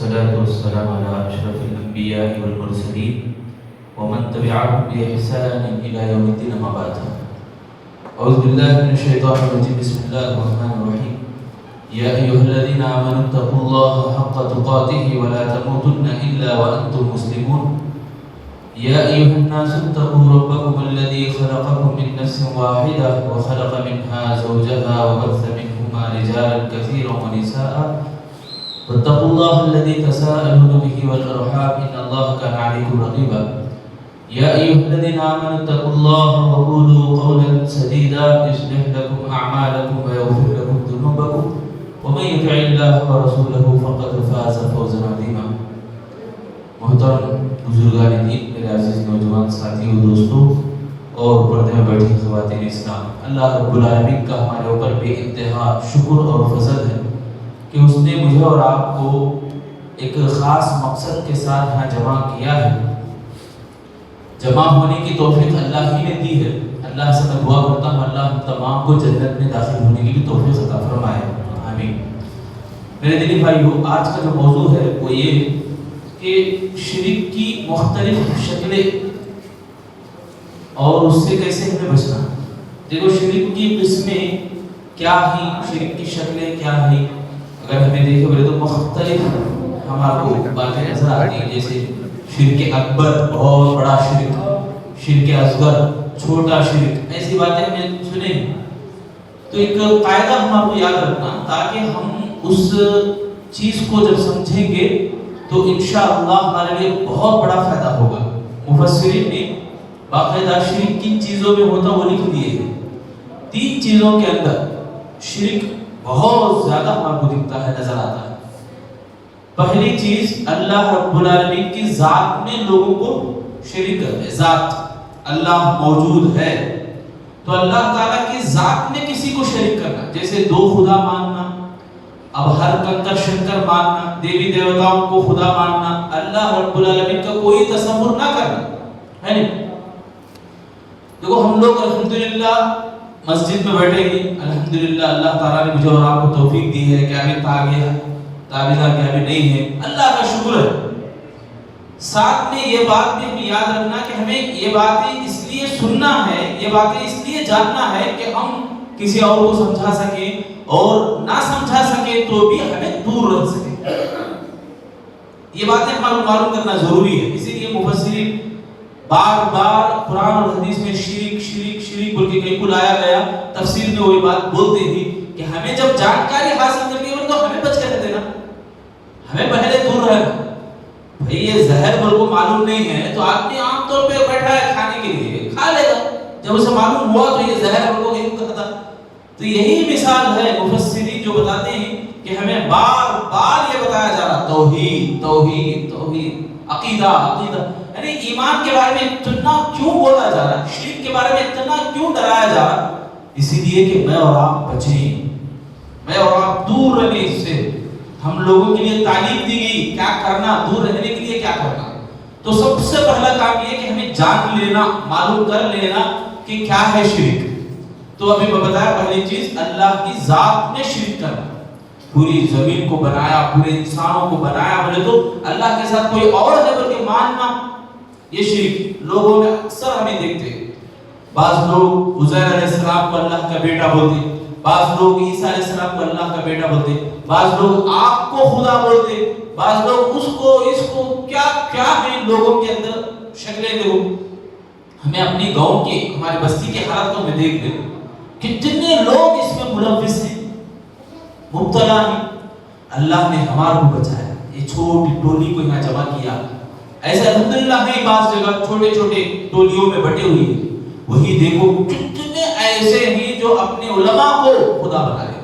والصلاة والسلام على أشرف الأنبياء والمرسلين ومن تبعهم بإحسان إلى يوم الدين أما بعد. أعوذ بالله من الشيطان الرجيم. بسم الله الرحمن الرحيم. يا أيها الذين آمنوا اتقوا الله حق تقاته ولا تموتن إلا وأنتم مسلمون. يا أيها الناس اتقوا ربكم الذي خلقكم من نفس واحدة وخلق منها زوجها وبث منهما رجالا كثيرا ونساء واتقوا الله الذي تساءلون به والأرحام إن الله كان عليكم رقيبا. يا أيها الذين آمنوا اتقوا الله وقولوا قولا سديدا يصلح لكم أعمالكم ويغفر لكم ذنوبكم ومن يطع الله ورسوله فقد فاز فوزا عظيما. محترم بزرگان دین، میرے عزیز نوجوان ساتھیوں، دوستوں اور پردے میں بیٹھی خواتین اسلام، اللہ رب العالمین کا ہمارے اوپر بے انتہا شکر اور فضل ہے کہ اس نے مجھے اور آپ کو ایک خاص مقصد کے ساتھ یہاں جمع کیا ہے. جمع ہونے کی توفیق اللہ ہی نے دی ہے. اللہ سے میں دعا کرتا ہوں اللہ ہم تمام کو جنت میں داخل ہونے کی بھی توفیق عطا فرمائے. آمین. میرے دلی بھائیو، آج کا جو موضوع ہے وہ یہ کہ شرک کی مختلف شکلیں اور اس سے کیسے ہمیں بچنا. دیکھو، شرک کی قسمیں کیا ہیں، شرک کی شکلیں کیا ہیں. اگر ہمیں دیکھے بولے تو مختلف ہمارے کو باتیں نظر آتی ہیں، جیسے شرک اکبر بہت بڑا شرک، شرک اصغر چھوٹا شرک، ایسی باتیں ہمیں سنیں. تو ایک قاعدہ ہمارے کو یاد رکھنا تاکہ ہم اس چیز کو جب سمجھیں گے تو انشاءاللہ ہمارے لیے بہت بڑا فائدہ ہوگا. مفسرین نے باقاعدہ شرک کن چیزوں میں ہوتا وہ لکھ دیے ہیں. 3 چیزوں کے اندر شرک بہت زیادہ ہمارے کو دکھتا ہے، نظر آتا ہے. پہلی چیز، اللہ رب العالمین کی ذات میں لوگوں کو شریک کرتے. ذات اللہ موجود ہے تو اللہ تعالیٰ کی ذات میں کسی کو شریک کرنا، جیسے 2 خدا ماننا، اب ہر کنکر شنکر ماننا، دیوی دیوتاؤں کو خدا ماننا، اللہ رب العالمین کا کوئی تصور نہ کرنا ہے نہیں. دیکھو، ہم لوگ الحمدللہ مسجد میں بیٹھے گی، الحمدللہ اللہ تعالیٰ نے مجھے اور آپ کو توفیق دی ہے کہ ابھی تعویذہ کیا بھی نہیں ہے، اللہ کا شکر ہے. ساتھ میں یہ بات بھی ہمیں یاد رکھنا کہ ہمیں یہ باتیں اس لیے سننا ہے، یہ باتیں اس لیے جاننا ہے کہ ہم کسی اور کو سمجھا سکیں اور نہ سمجھا سکیں تو بھی ہمیں دور رہ سکیں. یہ باتیں معلوم کرنا ضروری ہے. اسی لیے مفسرین بار بار قرآن اور حدیث میں شرک شرک شرک بول کے کہیں کو لایا گیا. تفسیر میں وہی بات بولتے تھی کہ ہمیں جب جانکاری حاصل کرنی ہے تو ہمیں بچ کے رہ دینا، ہمیں پہلے دور رہنا. بھئی یہ زہر بول کو معلوم نہیں ہے تو آدمی عام طور پہ بیٹھا ہے کھانے کے لیے، کھا لے گا. جب اسے معلوم ہوا تو یہ زہر بول کو کہیں کو کہتا. تو یہی مثال ہے مفسرین جو بتاتے ہیں کہ ہمیں بار بار یہ بتایا جا رہا توحید توحید توحید، عقیدہ عقیدہ، یعنی ایمان کے بارے میں اتنا کیوں بولا جا رہا ہے، شرک کے بارے میں اتنا کیوں ڈرایا جا رہا ہے. اسی لیے کہ میں اور آپ بچیں، میں اور آپ دور رہیں اس سے. ہم لوگوں کے لیے تعلیم دی گئی کیا کرنا، دور رہنے کے لیے کیا کرنا. تو سب سے پہلا کام یہ کہ ہمیں جان لینا، معلوم کر لینا کہ کیا ہے شرک. تو ابھی میں بتایا پہلی چیز اللہ کی ذات میں شرک کرنا. پوری زمین کو بنایا، پورے انسانوں کو بنایا بولے تو اللہ کے ساتھ کوئی اور ہے بلکہ ماننا، یہ شرک. لوگوں میں اکثر ہمیں دیکھتے ہیں، بعض لوگ عزیر علیہ السلام کو اللہ کا بیٹا بولتے، بعض لوگ عیسیٰ علیہ السلام کو اللہ کا بیٹا بولتے، بعض لوگ آپ کو خدا بولتے، بعض لوگ اس کو کیا کیا ہے لوگوں کے اندر شکلیں. دیکھو، ہمیں اپنی گاؤں کی، ہماری بستی کے حالات کو ہمیں دیکھ لیں، کتنے لوگ اس میں ملوث ہیں، مبتلا ہیں. اللہ نے ہمارے کو بچایا، یہ چھوٹی ٹولی کو یہاں جمع کیا. ایسے الحمدللہ ہے بعض جگہ چھوٹے چھوٹے ٹولیوں میں بٹے ہوئی ہیں. وہی دیکھو کتنے ایسے ہیں جو اپنے علماء کو خدا بنا لے.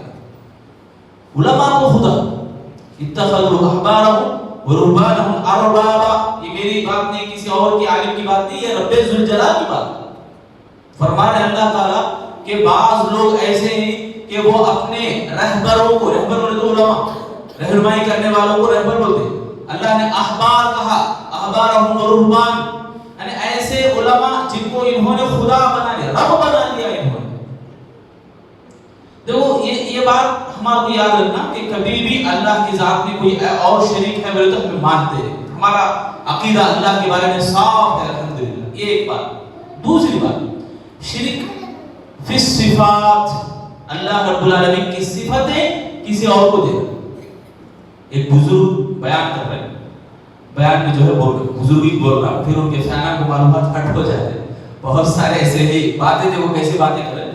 علماء کو خدا، اتخذوا احبارهم ورهبانهم اربابا. یہ میری بات نہیں، کسی اور کی عالم کی بات نہیں، یہ رب ذوالجلال کی بات. فرما رہے اللہ تعالیٰ کہ بعض لوگ ایسے ہیں کہ وہ اپنے رہبروں کو، رہبر بولے تو علماء، رہنمائی کرنے والوں کو رہبر بولتے. اللہ نے احبار کہا، احبارهم ورهبان، یعنی ایسے علماء جن کو انہوں نے خدا بنا لیا، رب بنا لیا انہوں نے. دیکھو یہ بات ہمارا کو یاد رکھنا کہ کبھی بھی اللہ کی ذات میں کوئی اور شریک ہے بولے تو ہم مانتے ہیں، ہمارا عقیدہ اللہ کے بارے میں صاف ہے الحمدللہ، یہ ایک بات۔ دوسری بات، شرک فی الصفات، اللہ رب العالمین کی صفتیں کسی اور کو دینا۔ ایک بزرگ بیان کر رہے ہیں، بیان میں جو ہے بزرگی بول رہا، پھر ان کے فینا کو معلومات ہٹ ہو جاتے ہیں، بہت سارے ایسے ہی باتیں تھے، وہ کیسے باتیں کریں۔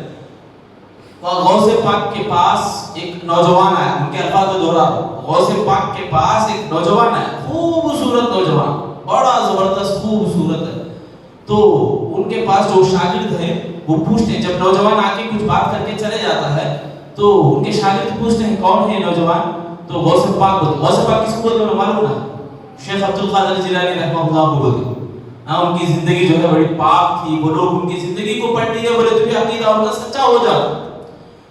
غوث پاک کے پاس ایک نوجوان آیا، ان کے الفاظ کو دوہرا رہا ہوں، غوث پاک کے پاس ایک نوجوان آیا، خوبصورت نوجوان، بڑا زبردست خوبصورت ہے۔ تو ان کے پاس جو شاگرد ہیں وہ پوچھتے ہیں، جب نوجوان آ کے کچھ بات کر کے چلے جاتا ہے تو ان کے شاگرد پوچھتے ہیں کون ہے نوجوان؟ تو غوث پاک کس کو بولتے ہیں معلوم نا؟ شیخ عبد القادر جیلانی رحمہ اللہ کو بولتے ہیں۔ ان کی زندگی جو ہے بڑی پاک تھی، وہ لوگ ان کی زندگی کو پڑھ لیے، بولے تو بھی عقیدہ ان کا سچا ہو جاتا۔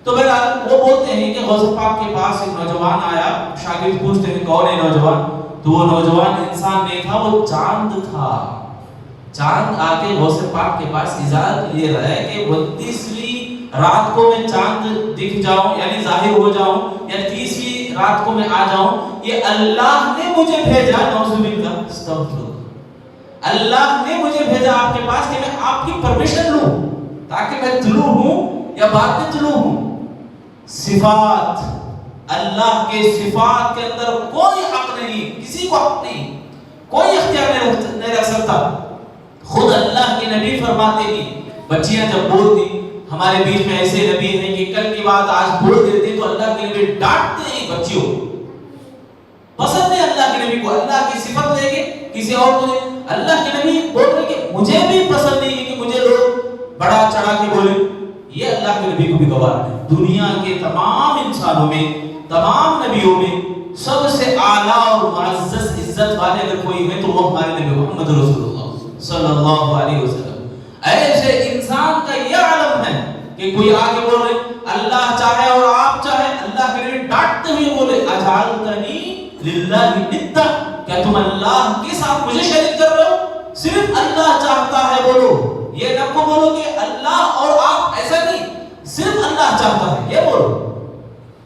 تو بہرحال وہ بولتے ہیں کہ غوث پاک کے پاس ایک نوجوان آیا، شاگرد پوچھتے ہیں کون ہے نوجوان؟ تو وہ نوجوان انسان نہیں تھا، وہ چاند تھا۔ چاند آ کے غوث پاک کے پاس اجازت لے رہا ہے کہ 32ویں رات کو میں چاند دکھ جاؤں، یعنی ظاہر ہو جاؤں، یا 30ویں رات کو میں آ جاؤں، یہ اللہ نے مجھے بھیجا، نعوذ باللہ، استغفر اللہ، اللہ نے مجھے بھیجا آپ کے پاس کہ میں آپ کی پرمیشن لوں تاکہ میں طلوع ہوں یا بعد میں طلوع ہوں۔ صفات، اللہ کے صفات کے اندر کوئی حق نہیں، کسی کو حق نہیں، کوئی اختیار نہیں رکھ سکتا۔ خود اللہ کے نبی فرماتے ہیں، بچیاں جب بولتی، ہمارے بیچ میں ایسے نبی ہیں کہ کل کی بات آج بول دیتے تو اللہ کے نبی ڈانٹتے ہیں بچیوں، پسند نہیں اللہ کے نبی کو، اللہ کی صفت لے کے کسی اور کو دے۔ اللہ کے نبی بول رہے کہ مجھے بھی پسند نہیں ہے کہ مجھے لوگ بڑا چڑھا کے بولے، یہ اللہ کے نبی کو بھی گوارا ہے۔ دنیا کے تمام انسانوں میں، تمام نبیوں میں سب سے اعلیٰ اور معزز عزت والے اگر کوئی ہے تو وہ ہمارے نبی محمد رسول اللہ صلی اللہ علیہ وسلم۔ ایسے انسان کا یہ عالم ہے کہ کوئی آگے بول رہے اللہ چاہے اور آپ چاہے، اللہ کے نبی ڈانٹتے ہوئے بولے اجعلتنی للہ ندا، کیا تم اللہ کے ساتھ مجھے شریک کر رہے ہو؟ صرف اللہ چاہتا ہے بولو، یہ نہ کو بولو کہ اللہ اور آپ، ایسا نہیں، صرف اللہ چاہتا ہے یہ بولو۔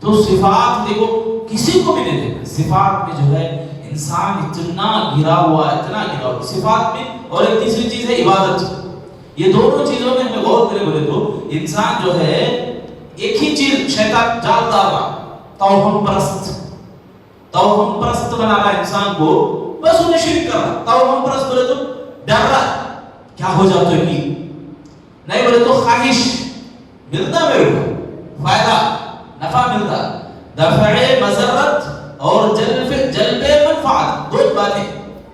تو صفات دیکھو کسی کو بھی نہیں دیکھا، صفات میں جو ہے انسان اتنا گرا ہوا، اتنا گرا ہوا صفات میں۔ اور ایک تیسری چیز ہے عبادت، یہ دونوں چیزوں میں ہمیں غور کرے بولے تو انسان جو ہے ایک ہی چیز شیطان جال ڈال رہا، توہم پرست، توہم پرست بنا رہا انسان کو، بس انہیں شرک کر رہا۔ توہم پرست بولے تو ڈر رہا کیا ہو جاتا ہے کہ نہیں، بولے تو خواہش ملتا میرے کو، فائدہ نفع ملتا، دفع مضرت اور جلب منفعت، دو باتیں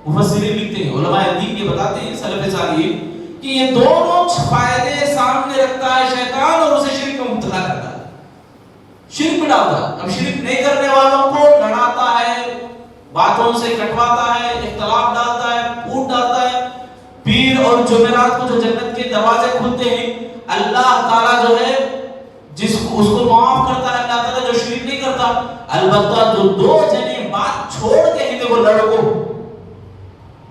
مفسرین لکھتے ہیں، علماء دین یہ بتاتے ہیں سلف صالحین کہ یہ دونوں فائدے سامنے رکھتا ہے شیطان اور اسے شرک میں مبتلا کرتا ہے، شرک میں ڈالتا ہے۔ اب شرک نہیں کرنے والوں کو لڑاتا ہے، باتوں سے کٹواتا ہے، اختلاف ڈالتا ہے، پھوٹ ڈالتا ہے۔ پیر اور جمعرات کو جو جنت کے دروازے کھلتے ہیں، اللہ تعالیٰ جو ہے جس کو اس کو معاف کرتا ہے، اللہ تعالیٰ جو شرک نہیں کرتا۔ البتہ جو دو جنے بات چھوڑ کے ہیں دیکھو لڑکو،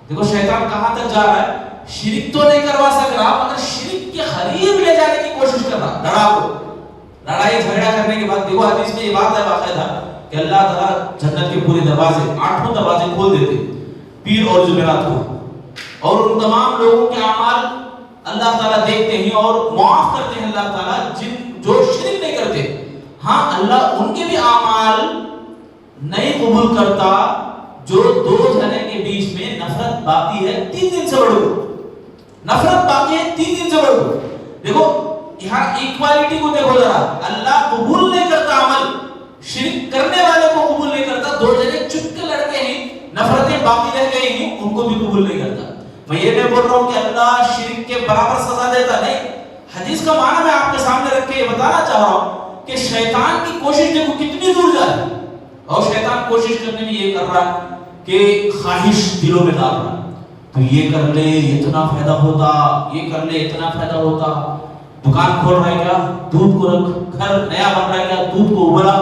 دیکھو شیطان کہاں تک جا رہا ہے، شرک تو نہیں کروا سک رہا مگر شرک کے قریب لے جانے کی کوشش کر رہا، لڑا کو، لڑائی جھگڑا کرنے کے بعد دیکھو حدیث میں یہ بات ہے باقاعدہ کہ اللہ تعالیٰ جنت کے پورے دروازے، 8 دروازے کھول دیتے پیر اور جمعرات کو، اور ان تمام لوگوں کے اعمال اللہ تعالیٰ دیکھتے ہیں اور معاف کرتے ہیں اللہ تعالیٰ جن جو شرک نہیں کرتے۔ ہاں اللہ ان کے بھی اعمال نہیں قبول کرتا جو دو جنے کے بیچ میں نفرت باقی ہے 3 دن سے بڑھو، نفرت باقی ہے 3 دن سے بڑھو۔ دیکھو یہاں ایکوالٹی کو دیکھو ذرا، اللہ قبول نہیں کرتا عمل، شرک کرنے والے کو قبول نہیں کرتا، دو جنے چپ کے لڑکے ہیں، نفرتیں باقی رہ گئی ہیں، ان کو بھی قبول نہیں کرتا۔ میں یہ نہیں بول رہا ہوں کہ اللہ شرک کے برابر سزا دیتا، نہیں، حدیث کا معنی میں آپ کے سامنے رکھ کے یہ بتانا چاہ رہا ہوں کہ شیطان کی کوشش دیکھو کتنی دور جائے، اور شیطان کوشش کرنے میں یہ کر رہا ہے کہ خواہش دلوں میں ڈال رہا ہے، تو یہ کر لے اتنا فائدہ ہوتا، یہ کر لے اتنا فائدہ ہوتا، دکان کھول رہا ہے کیا دودھ کو رکھ، گھر نیا بن رہا ہے کیا دودھ کو ابلا،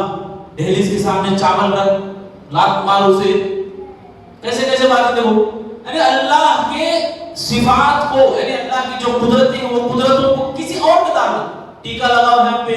دہلیز کے سامنے چاول رکھ، لاکھ مال اسے، کیسے کیسے باتیں دیکھو، یعنی اللہ کے صفات کو، یعنی اللہ کی جو قدرت ہے وہ قدرتوں کو کسی اور میں ڈالنا، ٹیکا لگاؤ ہے ہم پہ،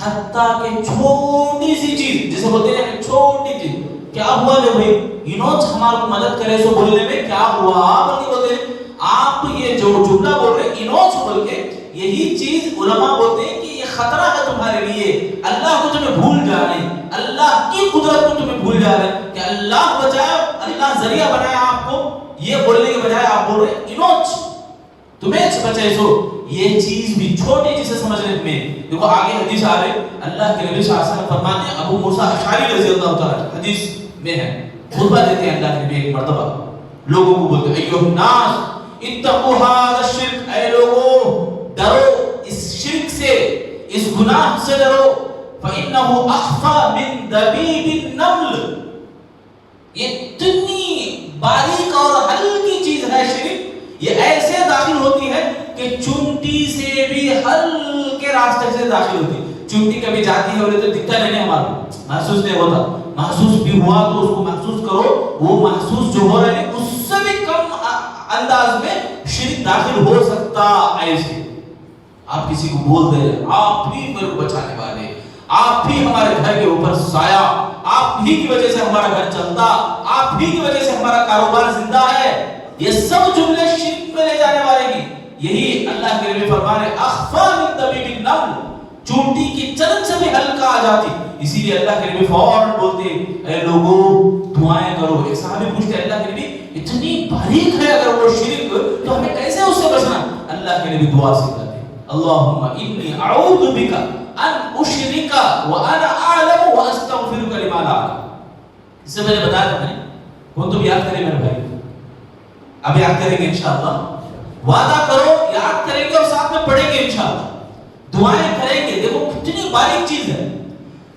حتیٰ کہ چھوٹی سی چیز جیسے بولتے ہیں چھوٹی چیز کیا ہوا لے بھائی انوچ ہمارے کو مدد کرے سو بولنے میں کیا ہوا بلکہ بولتے ہیں آپ یہ جو جملہ بول رہے ہیں انوچ بول کے یہی چیز علماء بولتے ہیں کہ یہ خطرہ ہے تمہارے لیے اللہ کو تمہیں بھول جا رہے ہیں اللہ کی قدرت کو تمہیں بھول جا رہے ہیں کہ اللہ بچایا اللہ ذریعہ بنایا آپ کو یہ بولنے کے بجائے آپ بول رہے ہیں انوچ تمہیں بچائے سو یہ چیز بھی چھوٹی چیز سے سمجھنے میں دیکھو آگے حدیث آ رہے اللہ کے نبی صلی اللہ علیہ وسلم فرماتے ہیں ابو موسیٰ اشعری رضی اللہ تعالیٰ حدیث میں ہے خطبہ دیتے ہیں اللہ کے نبی ایک مرتبہ لوگوں کو بولتے ہیں ایوہ الناس اتقوا هذا الشرک اے لوگوں ڈرو اس شرک سے اس گناہ سے ڈرو فَإِنَّهُ أَخْفَى مِن دَبِيبِ النَّمْلِ یہ اتنی باریک اور ہلکی چیز ہے شرک یہ ایسے داخل ہوتی ہے کہ چونٹی سے بھی ہلکے راستے سے داخل ہوتی ہے چونٹی کبھی جاتی ہے اور تو دکھتا نہیں ہمارا محسوس نہیں ہوتا محسوس بھی ہوا تو اس کو محسوس کرو وہ محسوس جو ہو رہا ہے اس سے بھی کم انداز میں شرک داخل ہو سکتا ایسے آپ کسی کو بول دے آپ ہی میرے کو بچانے والے آپ ہی ہمارے گھر کے اوپر سایہ آپ ہی کی وجہ سے ہمارا گھر چلتا آپ ہی کی وجہ سے ہمارا کاروبار زندہ ہے یہ سب جملے شرک میں لے جانے والے ہیں یہی اللہ کے نبی فرما رہے اخفا من دبیب النمل چونٹی کی چلن سے بھی ہلکا آ جاتی اسی لیے اللہ کے نبی فوراً بولتے اے لوگوں دعائیں کرو ایک صحابی پوچھتے اللہ کے نبی اتنی باریک ہے اگر وہ شرک تو ہمیں کیسے اس سے بچنا اللہ کے نبی دعا سکھاتے اللہم انی اعوذ بک ان اشرک وانا اعلم واستغفرک لما لا اعلم اس سے پہلے بتایا تھا میں نے کون تو یاد کرے میرے بھائی اب یاد کریں گے انشاءاللہ وعدہ کرو یاد کریں گے اور ساتھ میں پڑھیں گے انشاءاللہ دعائیں کریں گے دیکھو کتنی باریک چیز ہے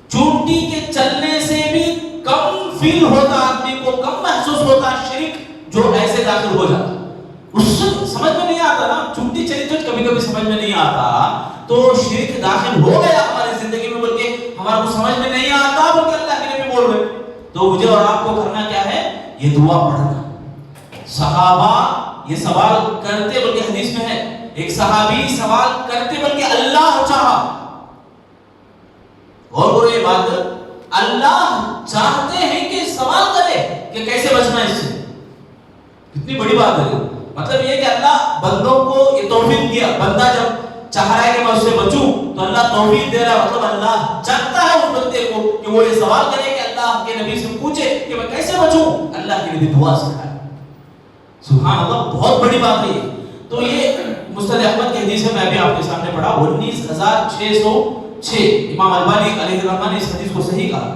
چونٹی کے چلنے سے بھی کم فیل ہوتا آدمی کو کم محسوس ہوتا شرک جو ایسے داخل ہو جاتا اس سے سمجھ میں نہیں آتا نا چونٹی چلی تو کبھی کبھی سمجھ میں نہیں آتا تو شرک داخل ہو گیا ہماری زندگی میں بلکہ ہمارا کو سمجھ میں نہیں آتا بلکہ اللہ کے نبی بول رہے تو مجھے اور آپ کو کرنا کیا ہے یہ دعا پڑھنا صحابہ یہ سوال کرتے بلکہ حدیث میں ہے ایک صحابی سوال کرتے بلکہ اللہ چاہا اور وہ یہ بات اللہ چاہتے ہیں کہ سوال کرے کہ کیسے بچنا اس سے کتنی بڑی بات ہے مطلب یہ کہ اللہ بندوں کو یہ توفیق دیا بندہ جب چاہ رہا ہے کہ میں اس سے بچوں تو اللہ توفیق دے رہا ہے مطلب اللہ چاہتا ہے اس بندے کو کہ وہ یہ سوال کرے کہ اللہ کے نبی سے پوچھے کہ میں کیسے بچوں اللہ کے نبی دعا سکھائے سبحان اللہ بہت بڑی بات ہے تو یہ مستد احمد کی حدیث ہے میں بھی آپ کے سامنے پڑھا 19606 امام البانی علیہ الرحمہ نے اس حدیث کو صحیح کہا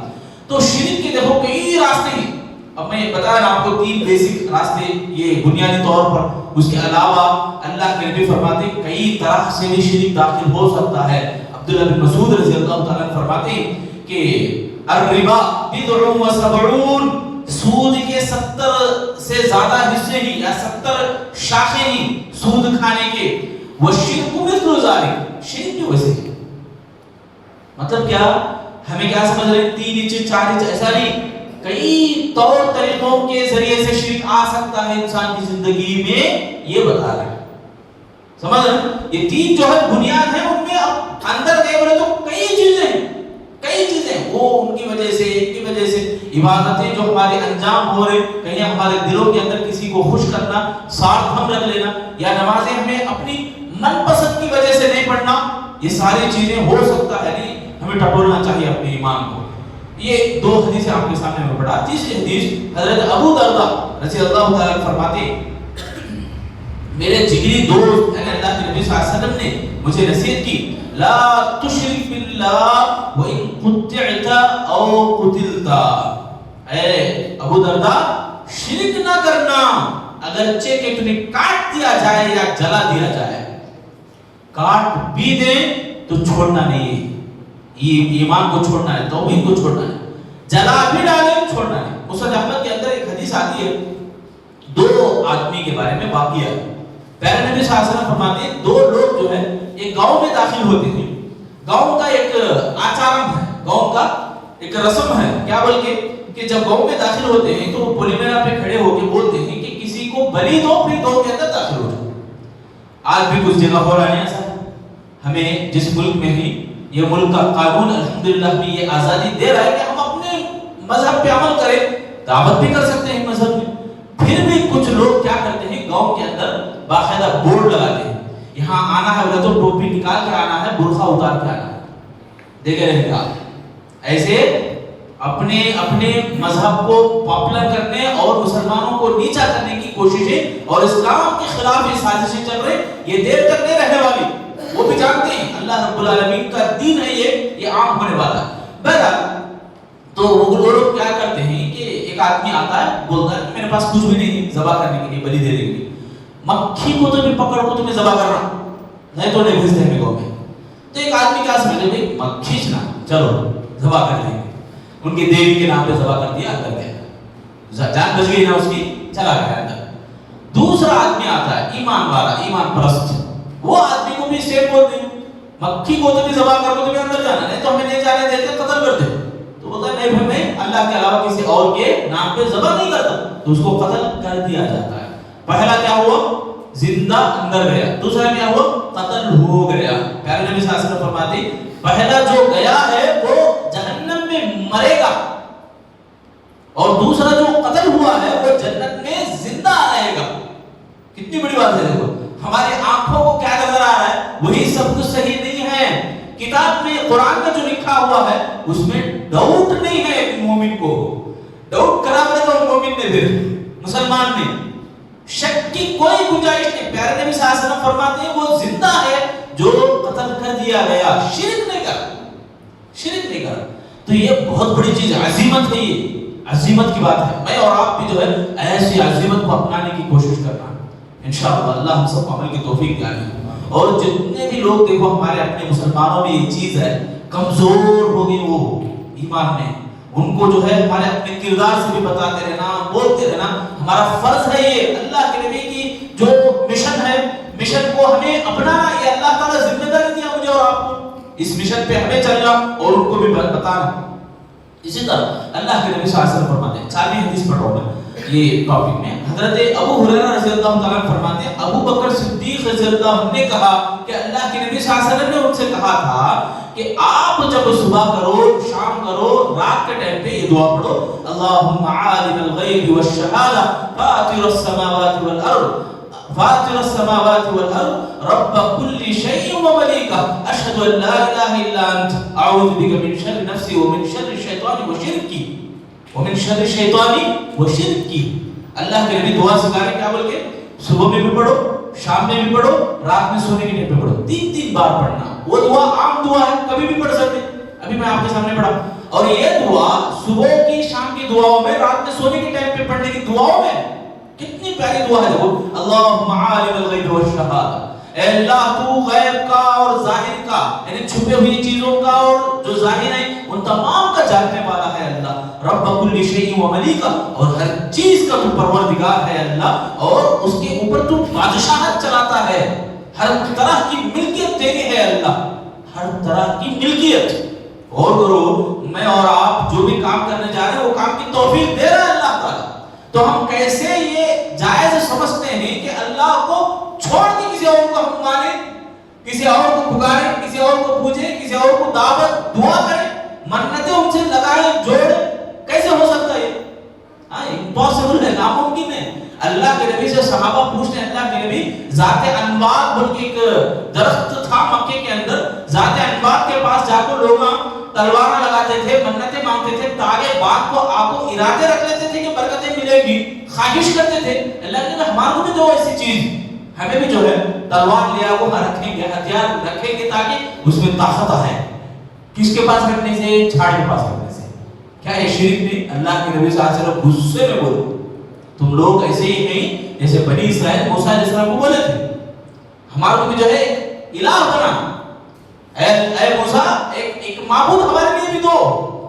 تو شرک کے دیکھو کئی راستے ہیں اب میں بتا رہا آپ کو 3 بیسک راستے یہ بنیادی طور پر اس کے علاوہ اللہ کے نبی فرماتے ہیں کئی طرح سے بھی شرک داخل ہو سکتا ہے عبداللہ بن مسعود رضی اللہ تعالیٰ فرماتے ہیں کہ الربا بدع و سبعون سود کے 70 سے زیادہ حصے ہی یا 70 شاخیں ہی سود کھانے کے والشرک مثل ذلك شرک بھی ویسے ہی مطلب کیا ہمیں کیا سمجھ رہے ہیں 3 انچ 4 انچ ایسا نہیں کئی طور طریقوں کے ذریعے سے شرک آ سکتا ہے انسان کی زندگی میں یہ بتا رہے ہیں سمجھ رہے ہیں یہ 3 جو ہے بنیاد ہے ان میں اب اندر گئے بولے تو کئی چیزیں وہ ان کی وجہ سے ایک کی وجہ سے عبادتیں جو ہمارے انجام ہو رہے کہیں ہمارے دلوں کے اندر کسی کو خوش کرنا ساتھ ہم رکھ لینا یا نمازیں ہمیں اپنی من پسند کی وجہ سے نہیں پڑھنا یہ ساری چیزیں ہو سکتا ہے نہیں ہمیں ٹٹولنا چاہیے اپنے ایمان کو یہ 2 حدیثیں آپ کے سامنے میں پڑھا تیسری حدیث حضرت ابو درداء رضی اللہ تعالیٰ فرماتے میرے جگری دوست یعنی اللہ کے نبی صلی اللہ علیہ وسلم نے مجھے نصیحت کی لا تشرک باللہ وَإِن قُطِعْتَ أَوْ قُتِلْتَ اے ابو درداء شرک نہ کرنا اگرچہ کہ تمہیں کاٹ دیا جائے یا جلا دیا جائے کاٹ بھی دیں تو چھوڑنا نہیں ہے یہ ایمان کو چھوڑنا ہے توحید کو چھوڑنا ہے جلا بھی ڈالیں چھوڑنا ہے مصنف احمد کے اندر ایک حدیث آتی ہے 2 آدمی کے بارے میں واقعہ پہلے نبی صلی اللہ علیہ وسلم فرماتے ہیں 2 لوگ جو ہے ایک گاؤں میں داخل ہوتے ہیں گاؤں کا ایک آچارم ہے گاؤں کا ایک رسم ہے کیا بلکہ کہ جب گاؤں میں داخل ہوتے ہیں تو پولیمیرا پہ کھڑے ہو کے بولتے ہیں کہ کسی کو بلی دو پھر گاؤں کے اندر داخل ہو جاؤ آج بھی کچھ جگہ ہو رہا ہے ایسا ہمیں جس ملک میں ہی یہ ملک کا قانون الحمدللہ بھی یہ آزادی دے رہا ہے کہ ہم اپنے مذہب پہ عمل کریں، دعوت بھی کر سکتے ہیں مذہب میں. پھر بھی کچھ لوگ کیا کرتے ہیں، گاؤں کے اندر باقاعدہ بورڈ لگاتے ہیں، یہاں آنا ہے تو ٹوپی نکال کے آنا ہے، برقع اتار کے آنا ہے. دیکھے رہے گا ایسے اپنے مذہب کو پاپولر کرنے اور مسلمانوں کو نیچا کرنے کی کوششیں اور اسلام کے خلاف یہ سازشیں چل رہی، یہ دیر تک نہیں رہنے والی. وہ بھی جانتے ہیں اللہ رب العالمین کا دین ہے، یہ عام ہونے والا ہے. بہرحال تو وہ لوگ کیا کرتے ہیں کہ ایک آدمی آتا ہے، بولتا ہے میرے پاس کچھ بھی نہیں ذبح کرنے کے لیے، بلی دے دیں گے. مکھی کو تو بھی پکڑ کو تمہیں ذبح کر رہا نہیں تو نہیں بھیجتے ہیں گاؤں میں. تو ایک آدمی کیا سمجھے بھائی مکھی چنا چلو ذبح کر لیں گے، ان کی دیوی کے نام پہ ذبح کر دیا، کر گیا، جان بچ گئی نا اس کی، چلا گیا اندر. دوسرا آدمی آتا ہے ایمان والا، ایمان پرست، وہ آدمی کو بھی سیم بولتے ہیں مکھی کو تو بھی ذبح کر کو تمہیں اندر جانا نہیں تو ہمیں نہیں جانے دیتے، قتل کرتے. تو بولتا ہے نہیں میں اللہ کے علاوہ کسی اور کے نام پہ ذبح نہیں کرتا، تو اس کو قتل کر دیا جاتا ہے. پہلا کیا ہوا، زندہ اندر گیا. دوسرا کیا ہوا، قتل ہو گیا. پیارے نبی صلی اللہ علیہ وسلم فرماتے پہلا جو گیا ہے وہ جہنم میں مرے گا، اور دوسرا جو قتل ہوا ہے وہ جنت میں زندہ رہے گا. کتنی بڑی بات ہے. دیکھو ہماری آنکھوں کو کیا نظر آ رہا ہے وہی سب کچھ صحیح نہیں ہے. کتاب میں قرآن میں جو لکھا ہوا ہے اس میں ڈاؤٹ نہیں ہے. ایک مومن کو ڈاؤٹ کرا ہے تو مومن نے پھر مسلمان نے شک کی کوئی گنجائش نہیں. پیارے نبی صلی اللہ علیہ وسلم فرماتے ہیں وہ زندہ ہے جو قتل کر دیا گیا، شرک نہیں کرا، شرک نہیں کرا. تو یہ بہت بڑی چیز عظیمت ہے، یہ عظیمت کی بات ہے. میں اور آپ بھی جو ہے ایسی عظیمت کو اپنانے کی کوشش کرنا انشاءاللہ. اللہ ہم سب کو عمل کی توفیق دے. اور جتنے بھی لوگ دیکھو ہمارے اپنے مسلمانوں میں یہ چیز ہے کمزور ہو گئی وہ ایمان میں، ان کو جو ہے ہمارے اپنے کردار سے بھی بتاتے رہنا، بولتے رہنا ہمارا فرض ہے. یہ اللہ کے نبی کی جو مشن ہے، مشن کو ہمیں اپنانا، یہ اللہ تعالیٰ ذمہ داری دیا مجھے اور آپ کو، اس مشن پہ ہمیں چلنا اور ان کو بھی بتانا. اسی طرح اللہ کے نبی صلی اللہ علیہ وسلم فرماتے ہیں، 40 حدیث پڑھ رہا ہوں میں یہ ٹاپک میں. حضرت ابو ہریرہ رضی اللہ تعالیٰ فرماتے ہیں ابو بکر صدیق رضی اللہ عنہ نے کہا کہ اللہ کے نبی صلی اللہ علیہ وسلم نے ان سے کہا تھا کہ آپ جب صبح کرو، شام کرو، رات کے ٹائم پہ یہ دعا پڑھو، اللہم عالم الغیب والشہادہ فاطر السماوات والارض فاطر السماوات والارض رب كل شيء ومليكه اشهد ان لا اله الا انت اعوذ بك من شر نفسي ومن شر الشيطان وشركي. اللہ کے نبی دعا سکھانے کیا بول کے صبح میں بھی پڑھو، شام میں بھی پڑھو، رات میں سونے کے ٹائم پہ پڑھو، 3 بار پڑھنا. وہ دعا عام دعا ہے، کبھی بھی پڑھ سکتے، ابھی میں آپ کے سامنے پڑھا. اور یہ دعا صبح کی، شام کی دعاؤں میں، رات میں سونے کے ٹائم پہ پڑھنے کی دعاؤں میں کتنی پیاری دعا ہے. دیکھو اللہم عالم الغیب والشہادہ، اے اللہ تو غیب کا اور ظاہر کا، یعنی چھپے ہوئی چیزوں کا اور جو ظاہر ہے ان تمام کا جاننے والا ہے اللہ. رب کل شیء و ملیکہ، اور ہر چیز کا تو پروردگار ہے اللہ، اور اس کے اوپر تو بادشاہت چلاتا ہے. ہر طرح کی ملکیت تیری ہے اللہ، ہر طرح کی ملکیت. اور کرو میں اور آپ جو بھی کام کرنے جا رہے ہیں وہ کام کی توفیق دے رہا ہے اللہ تعالیٰ. تو ہم کیسے یہ جائز سمجھتے ہیں کہ اللہ کو چھوڑ کے کسی اور کو ہم مانیں، کسی اور کو پکاریں، کسی اور کو پوجیں، کسی اور کو دعوت دعا کریں، منتیں ان سے لگائیں، جوڑیں؟ کیسے ہو سکتا ہے؟ امپاسبل ہے، ناممکن ہے. اللہ کے نبی سے صحابہ پوچھتے ہیں، اللہ کے نبی ذات انوار بول کے ایک درخت تھا مکے کے اندر، ذات انوار کے پاس جا کر لوگ تلوار لگاتے تھے، منتیں مانگتے تھے، تاکہ بات کو آپ کو ارادے رکھ لیتے تھے کہ برکتیں ملے گی، خواہش کرتے تھے. اللہ کے نبی ہمارے کو بھی دو ایسی چیز، ہمیں بھی جو ہے تلوار لیا وہ رکھیں گے، ہتھیار رکھیں گے تاکہ اس میں طاقت آئے. کس کے پاس رکھنے سے؟ جھاڑ کے پاس رکھنے سے. کیا یہ شرک نہیں؟ اللہ کے نبی صلی اللہ علیہ وسلم غصے میں بولے تم لوگ ایسے ہی نہیں جیسے بنی اسرائیل موسیٰ علیہ السلام کو بولے تھے ہمارے کو بھی جو ہے الہ بنا، اے موسیٰ ایک معبود ہمارے لیے بھی دو،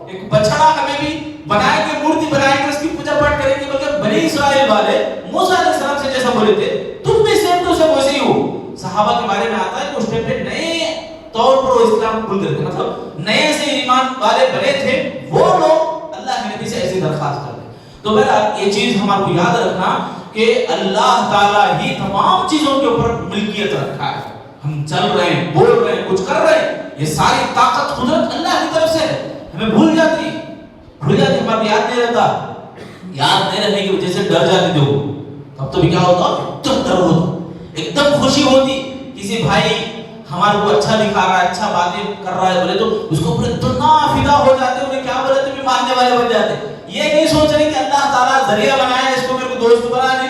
ایک بچڑا ہمیں بھی بنائے گے، مورتی بنائے گے، اس کی پوجا پاٹ کریں گے. بلکہ بنی اسرائیل والے موسیٰ علیہ السلام سے جیسا بولے تھے تم بھی سیم تو سب ویسے ہی ہو. صحابہ کے بارے میں آتا ہے کہ اس ٹائم پہ نئے طور پر وہ اسلام قبول کرتے، مطلب نئے سے ایمان والے بنے تھے، وہ لوگ اللہ کے نبی سے ایسی درخواست کرتے. تو بہرحال یہ چیز ہمارے کو یاد رکھنا کہ اللہ تعالیٰ ہی تمام چیزوں کے اوپر ملکیت رکھا ہے. ہم چل رہے ہیں، بول رہے ہیں، کچھ کر رہے ہیں، یہ ساری طاقت قدرت اللہ کی طرف سے ہے. ہمیں بھول جاتی ہمارا یاد نہیں رہتا. یاد نہیں رہنے کی وجہ سے ڈر جاتے ہو. اب تو بھی کیا ہوتا ایک دم ڈر ہوتا, ایک دم خوشی ہوتی کسی بھائی ہمارے کو اچھا دکھا رہا ہے, اچھا باتیں کر رہا ہے بولے تو اس کو پورے اتنا فدا ہو جاتے, انہیں کیا بولے تو بھی ماننے والے بن جاتے. یہ نہیں سوچ رہے کہ اللہ تعالیٰ ذریعہ بنایا اس کو میرے کو دوست بنا دے,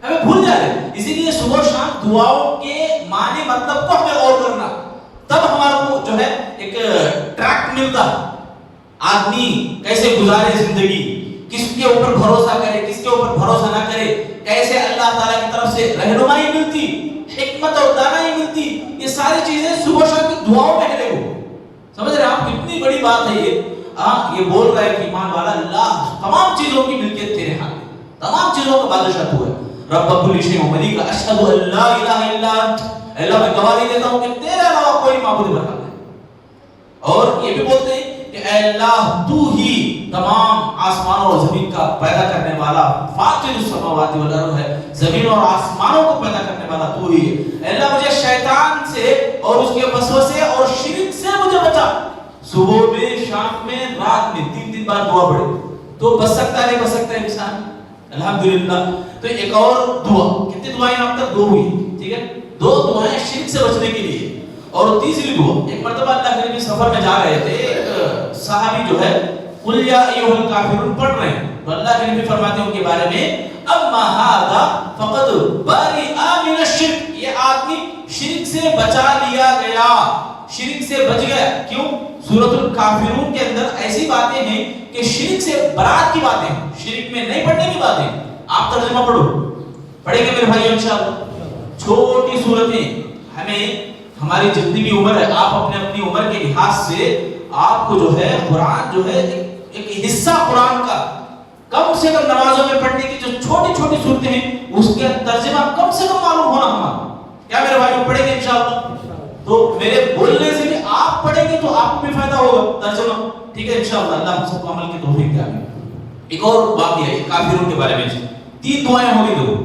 ہمیں بھول جا رہے. اسی لیے صبح شام دعاؤں کے معنی مطلب کو ہمیں غور کرنا, تب ہمارے کو جو ہے ایک ٹریک ملتا آدمی کیسے گزارے زندگی, کس کے اوپر بھروسہ کرے, کس کے اوپر بھروسہ نہ کرے, کیسے اللہ تعالیٰ کی طرف سے رہنمائی ملتی, حکمت اور دانائی ملتی. یہ ساری چیزیں صبح شام کی دعاؤں میں ہے. وہ سمجھ رہے ہیں آپ کتنی بڑی بات ہے یہ. یہ بول رہا ہے کہ ایمان والا اللہ تمام چیزوں کی ملکیت تیرے ہاتھ میں, تمام چیزوں کا بادشاہ تو ہے. رب کل شیء ملک اشہد ان لا الہ الا انت, اللہ میں گواہی دیتا ہوں کہ تیرے علاوہ کوئی معبود برحق نہیں. اور یہ بھی بولتے ہیں کہ اے اللہ تو ہی تمام آسمانوں اور زمین کا پیدا کرنے والا, فاطر السماوات والارض ہے, زمین اور آسمانوں کو پیدا کرنے والا تو ہی ہے. اے اللہ مجھے شیطان سے اور اس کے وسوسے اور شرک سے مجھے بچا. صبح میں, شام میں, رات میں 3 بار دعا پڑھے تو بچ سکتا ہے, نہیں بچ سکتا ہے انسان. الحمدللہ. تو ایک اور دعا, کتنی دعائیں اب تک 2 ہوئی, ٹھیک ہے, 2 دعائیں شرک سے بچنے کے لیے. اور تیسری دعا, ایک مرتبہ اللہ کے نبی سفر میں جا رہے تھے, ایک صحابی جو ہے قل یا ایھا الکافرون پڑھ رہے ہیں, تو اللہ کے نبی فرماتے ہیں ان کے بارے میں اما ھذا فقد برئ من الشرک, یہ آدمی شرک سے بچا لیا گیا, شرک سے بچ گیا. کیوں؟ سورۃ الکافرون کے اندر ایسی باتیں ہیں کہ شرک سے برات کی باتیں, شرک میں نہیں پڑھنے کی باتیں. آپ ترجمہ پڑھو, پڑھیں گے میرے بھائی انشاءاللہ. چھوٹی صورتیں, ہمیں ہماری جتنی بھی عمر ہے, آپ اپنے اپنی عمر کے لحاظ سے آپ کو جو ہے قرآن جو ہے ایک حصہ قرآن کا کم سے کم نمازوں میں پڑھنے کی جو چھوٹی چھوٹی صورتیں ہیں اس کے ترجمہ کم سے کم معلوم ہونا ہمارا. کیا میرے بھائی پڑھیں گے انشاءاللہ؟ تو میرے بولنے سے بھی آپ پڑھیں گے تو آپ کو بھی فائدہ ہوگا ترجمہ, ٹھیک ہے انشاءاللہ. اللہ ہم سب کو عمل کی توفیق دے آمین. ایک اور واقعہ ہے کافروں کے بارے میں, 3 دعائیں ہوں گی. 2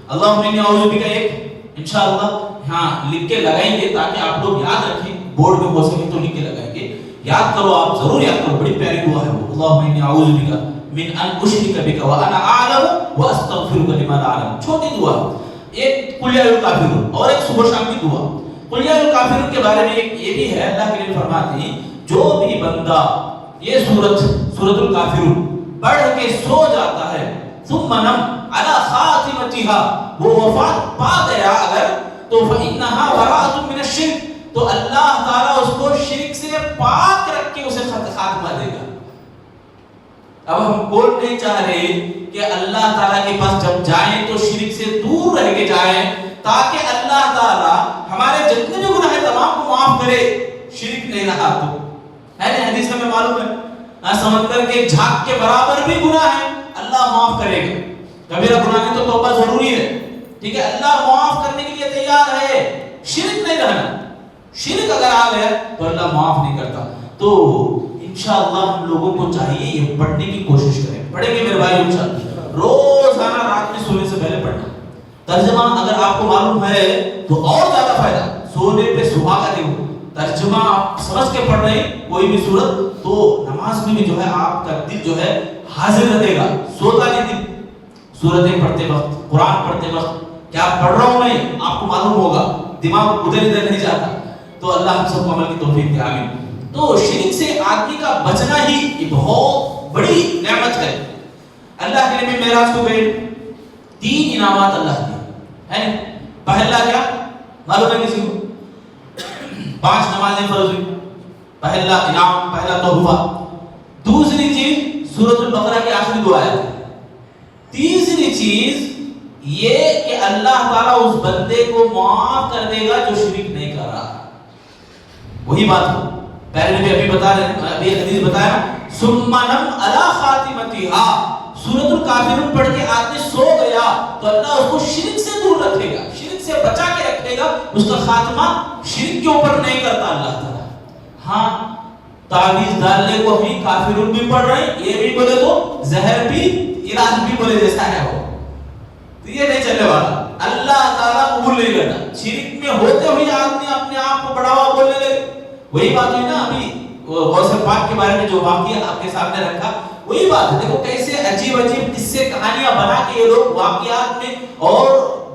اللہم انی اعوذ بک, ایک انشاءاللہ ہاں لکھ کے لگائیں گے تاکہ آپ لوگ یاد رکھیں, بورڈ میں ہو سکے تو لکھ کے لگائیں گے, یاد کرو, آپ ضرور یاد کرو, بڑی پیاری دعا ہے وہ. اللہم انی اعوذ بک من ان اشرک بک وانا اعلم واستغفرک لما لا اعلم. چھوٹی دعا. ایک قل یا ایھا الکافرون اور ایک صبح شام کی دعا. قل یا ایھا الکافرون کے بارے میں ایک یہ بھی ہے, اللہ کے نبی فرماتے ہیں جو بھی بندہ یہ سورۃ الکافرون پڑھ کے سو جاتا ہے, ثم نم علی خاتمتها, وہ وفات پا گیا اگر, تو فإنها براءۃ من الشرک, تو اللہ تعالیٰ اس کو شرک سے پاک رکھ کے اسے خاتمہ دے گا. اب ہم کون نہیں چاہ رہے کہ اللہ تعالیٰ کے پاس جب جائیں تو شرک سے دور رہ کے جائیں, تاکہ اللہ تعالیٰ ہمارے جتنے بھی گناہ ہیں تمام کو معاف کرے. شرک نہیں رہا تو ہے نا, حدیث میں معلوم ہے سمندر کے جھاگ کے برابر بھی گناہ ہے اللہ معاف کرے گا. کبیرہ گناہ میں تو توبہ ضروری ہے, ٹھیک ہے, اللہ معاف کرنے کے لیے تیار ہے. شرک نہیں رہنا, شرک اگر آ گیا تو اللہ معاف نہیں کرتا. تو انشاءاللہ ہم لوگوں کو چاہیے یہ پڑھنے کی کوشش کریں. پڑھیں گے میرے بھائی انشاءاللہ, روزانہ رات میں سونے سے پہلے پڑھنا. ترجمہ اگر آپ کو معلوم ہے تو اور زیادہ فائدہ, سونے پہ سہاگا دے. ترجمہ آپ سمجھ کے پڑھ رہے ہیں کوئی بھی سورت تو نماز میں بھی جو ہے آپ کا دل جو ہے حاضر رہے گا, سوتا نہیں دل. سورتیں پڑھتے وقت, قرآن پڑھتے وقت کیا پڑھ رہا ہوں میں آپ کو معلوم ہوگا, دماغ ادھر ادھر نہیں جاتا. تو اللہ ہم سب کو عمل کی توفیق دے آمین. تو شرک سے آدمی کا بچنا ہی یہ بہت بڑی نعمت ہے. اللہ کے نبی معراج کو گئے, 3 انعامات اللہ کے ہیں. پہلا کیا معلوم ہے کسی کو؟ 5 نمازیں فرض ہوئی, پہلا انعام, پہلا تحفہ. دوسری چیز سورۃ البقرہ کی آخری 2 آیات. تیسری چیز یہ کہ اللہ تعالیٰ اس بندے کو معاف کر دے گا جو شرک نہیں کر رہا. وہی بات ہو پہلے بھی ابھی بتا رہے ہیں, ابھی حدیث بتایا ثم نم علی خاتمتها. سورۃ الکافرون پڑھ کے آدمی سو گیا تو اللہ اس کو شرک سے دور رکھے گا, شرک سے بچا کے رکھے گا. اس کا خاتمہ شرک کے اوپر نہیں کرتا اللہ تعالیٰ. ہاں تعویذ ڈالنے کو ہی کافرون بھی پڑھ رہے ہیں, یہ بھی بولے تو زہر بھی علاج بھی بولے جیسا ہے وہ, تو یہ نہیں چلنے والا. اللہ تعالیٰ قبول نہیں کرتا. شرک میں ہوتے ہوئے آدمی اپنے آپ کو بڑھاوا بولنے لگے, وہی بات ہوئی نا ابھی غوث پاک کے بارے میں جو واقعہ آپ کے سامنے رکھا، وہی بات ہے. دیکھو کیسے عجیب عجیب قصے کہانیاں بنا کے یہ لوگ واقعات میں اور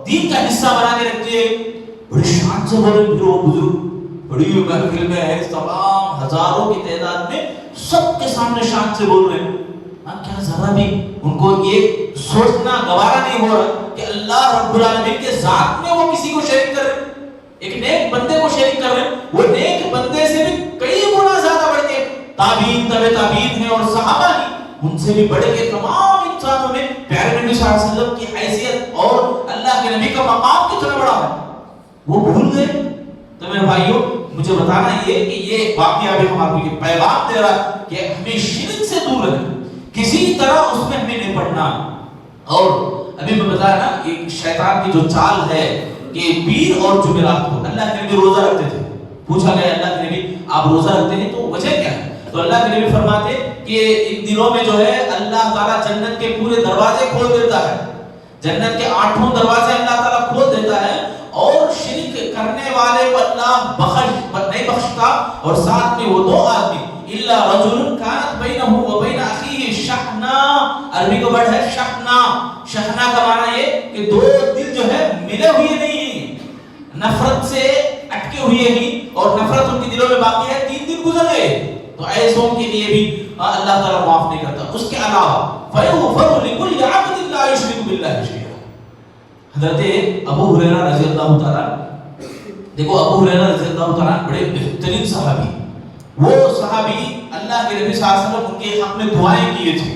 دین کا حصہ بنا کے رکھتے ہیں. بڑی شان سے بولے پھر وہ بزرگ بڑی محفل میں ہے، تمام ہزاروں کی تعداد میں سب کے سامنے شان سے بول رہے ہیں. کیا ذرا بھی ان کو یہ سوچنا گوارا نہیں ہو رہا کہ اللہ رب العالمین کے ذات میں وہ کسی کو شریک کر رہے، ایک نیک بندے کو شریک کر رہے. وہ نیک بندے سے بھی کئی گنا زیادہ بڑھ کے تابعین تبع تابعین ہیں اور صحابہ ہی ان سے بھی بڑھ کے تمام انسانوں میں پیارے نبی صلی اللہ علیہ وسلم کی حیثیت اور اللہ کے نبی کا مقام کتنا بڑا ہے وہ بھول گئے. تو میرے بھائیوں مجھے بتانا یہ کہ یہ واقعہ بھی ہمارے لیے پیغام دے رہا ہے کہ ہمیں شرک سے دور رہنا، کسی طرح اس میں ہمیں نہیں پڑنا. اور ابھی میں بتایا نا ایک شیطان کی جو چال ہے کہ پیر اور جمعرات کو اللہ کے نبی روزہ رکھتے تھے. پوچھا گیا اللہ کے نبی آپ روزہ رکھتے ہیں تو وجہ کیا ہے؟ تو اللہ کے نبی فرماتے کہ ان دنوں میں جو ہے اللہ تعالیٰ جنت کے پورے دروازے کھول دیتا ہے، جنت کے 8 دروازے اللہ تعالیٰ کھول دیتا ہے اور شرک کرنے والے کو اللہ نہیں بخشتا. اور ساتھ میں وہ 2 آدمی الا رجل كانت بينه وبين اخيه شحناء، عربی کا ورڈ ہے شحناء. شحناء کا معنی یہ کہ 2 دل جو ہے ملے ہوئے نہیں، نفرت سے اٹکے ہوئے ہی اور نفرت ان کے دلوں میں باقی ہے. 3 دن گزر گئے تو ایسوں کے لیے بھی اللہ تعالیٰ معاف نہیں کرتا. اس کے علاوہ فَيُغْفَرُ لِكُلِّ عَبْدٍ لَا يُشْرِكُ بِاللَّهِ شَيْئًا. حضرت ابو ہریرہ رضی اللہ تعالیٰ، دیکھو ابو ہریرہ رضی اللہ تعالیٰ بڑے بہترین صحابی، وہ صحابی اللہ کے نبی صلی اللہ علیہ وسلم ان کے حق میں دعائیں کیے تھے.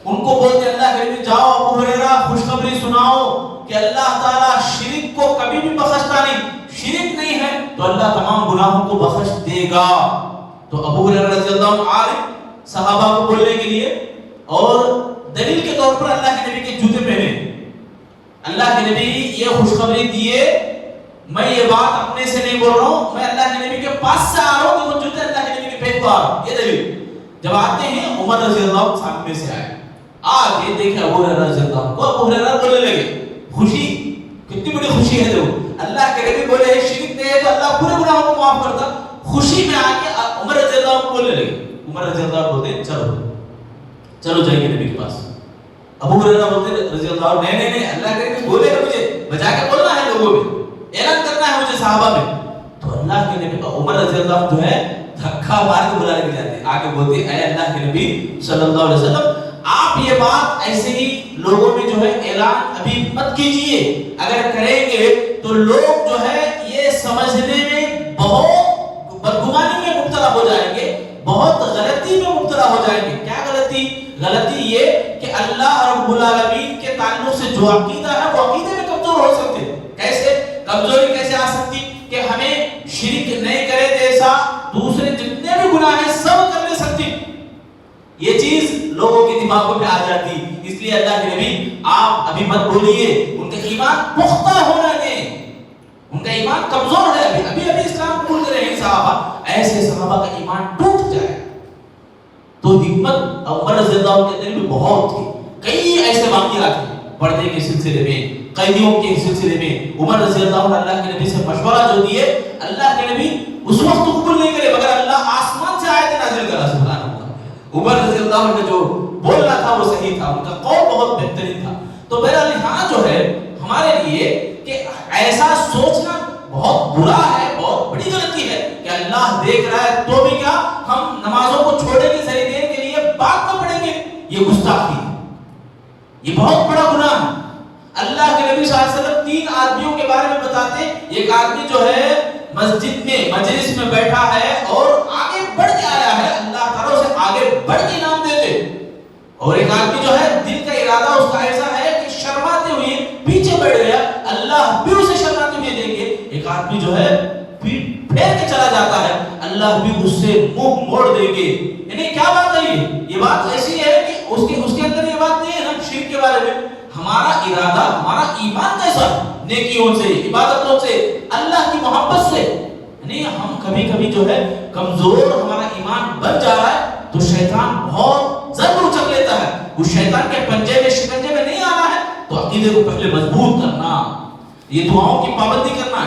ان کو بولتے اللہ کے نبی جاؤ ابو ہریرہ خوشخبری سناؤ کہ اللہ تعالیٰ شرک کو کبھی بھی بخشتا نہیں، شرک نہیں ہے تو اللہ تمام گناہوں کو بخش دے گا. تو ابو ہریرہ رضی اللہ عنہ عارف صحابہ کو بولنے کے لیے اور دلیل کے طور پر اللہ کے نبی کے جوتے پہنے. اللہ کے نبی یہ خوشخبری دیے، میں یہ بات اپنے سے نہیں بول رہا ہوں، میں اللہ کے نبی کے پاس سے آ رہا ہوں کہ وہ جوتے اللہ کے نبی کے پہن پا رہا ہوں. یہ دلیل. جب آتے ہیں عمر رضی اللہ سامنے سے آئے، آگے دیکھے ابو ہریرہ رضی اللہ کو، ابو ہریرہ بولنے لگے. خوشی کتنی بڑی خوشی ہے. دیکھو اللہ کے نبی بولے شرک نہیں ہے تو اللہ پورے گناہوں کو معاف کرتا. خوشی میں آ کے عمر رضی اللہ کو بولنے لگے. عمر رضی اللہ بولتے چلو چلو جائیے نبی کے پاس. ابو ہریرہ بولتے رضی اللہ نہیں اللہ کے نبی بولے گا مجھے بجا کے بولنا ہے، لوگوں میں اعلان کرنا ہے مجھے صحابہ میں. تو اللہ کے نبی عمر رضی اللہ جو ہے دھکا مار کے بلانے کے جاتے آگے بولتے اے اللہ کے نبی صلی اللہ علیہ وسلم آپ یہ بات ایسے ہی لوگوں میں جو ہے اعلان ابھی مت کیجئے. اگر کریں گے تو لوگ جو ہے یہ سمجھنے میں بہت بدگمانی میں مبتلا ہو جائیں گے، بہت غلطی میں مبتلا ہو جائیں گے. کیا غلطی؟ غلطی یہ کہ اللہ رب العالمین کے تعلق سے جو عقیدہ ہے وہ عقیدے میں کمزور ہو سکتے. کیسے کمزوری کیسے آ سکتی؟ کہ ہمیں شرک نہیں کرے جیسا دوسرے جتنے بھی گناہ ہیں سب کر لے سکتی. یہ چیز لوگوں کے دماغوں میں آ جاتی. اس لیے اللہ کے نبی آپ ابھی مت بولیے، ان کا ایمان پختہ ہونا دیں، ان کا ایمان کمزور ہے، ابھی اسلام قبول کرے ہیں صحابہ، ایسے صحابہ کا ایمان ٹوٹ جائے. تو حکمت عمر رضی اللہ عنہ کے اندر بھی بہت تھی. کئی ایسے واقعات ہیں پردے کے سلسلے میں، قیدیوں کے سلسلے میں. عمر رضی اللہ عنہ اللہ کے نبی سے مشورہ جو دیے، اللہ کے نبی اس وقت قبول نہیں کرے مگر اللہ آسمان سے آیت نازل کرا. سبحان اللہ. عمر رضی اللہ عنہ کا جو بولنا تھا وہ صحیح تھا، ان کا قول بہت بہترین تھا. تو بہرحال یہاں جو ہے ہمارے لیے کہ ایسا سوچنا بہت برا ہے، بہت بڑی غلطی ہے کہ اللہ دیکھ رہا ہے تو بھی کیا ہم نمازوں کو چھوڑیں گے صحیح دین کے لیے بات نہ پڑھیں گے. یہ گستاخی ہے، یہ بہت بڑا گناہ ہے. اللہ کے نبی صلی اللہ علیہ وسلم 3 آدمیوں کے بارے میں بتاتے. ایک آدمی جو ہے مسجد میں مجلس میں بیٹھا ہے اور آگے بڑھ کے آیا ہے، اللہ تعالیٰ اسے آگے بڑھ کے انعام دیتے. اور ایک آدمی جو ہے دل کا ارادہ اس کا ایسا ہے کہ شرماتے ہوئے پیچھے بیٹھ گیا، اللہ بھی اسے شرماتے ہوئے دیں گے. ایک آدمی جو ہے پیٹ پھیر کے چلا جاتا ہے، اللہ بھی اس سے منہ موڑ دیں گے. یعنی کیا بات ہے یہ بات ایسی ہے کہ اس کے اندر یہ بات نہیں ہے نا شرک کے بارے میں. ہمارا ارادہ، ہمارا ایمان کیسا؟ نیکیوں سے، عبادتوں سے، اللہ کی محبت سے. یعنی ہم کبھی کبھی جو ہے کمزور ہمارا ایمان بن جا رہا ہے تو شیطان بہت ضرور اچک لیتا ہے. وہ شیطان کے پنجے میں شکنجے میں نہیں آنا ہے تو عقیدے کو پہلے مضبوط کرنا، یہ دعاؤں کی پابندی کرنا،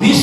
20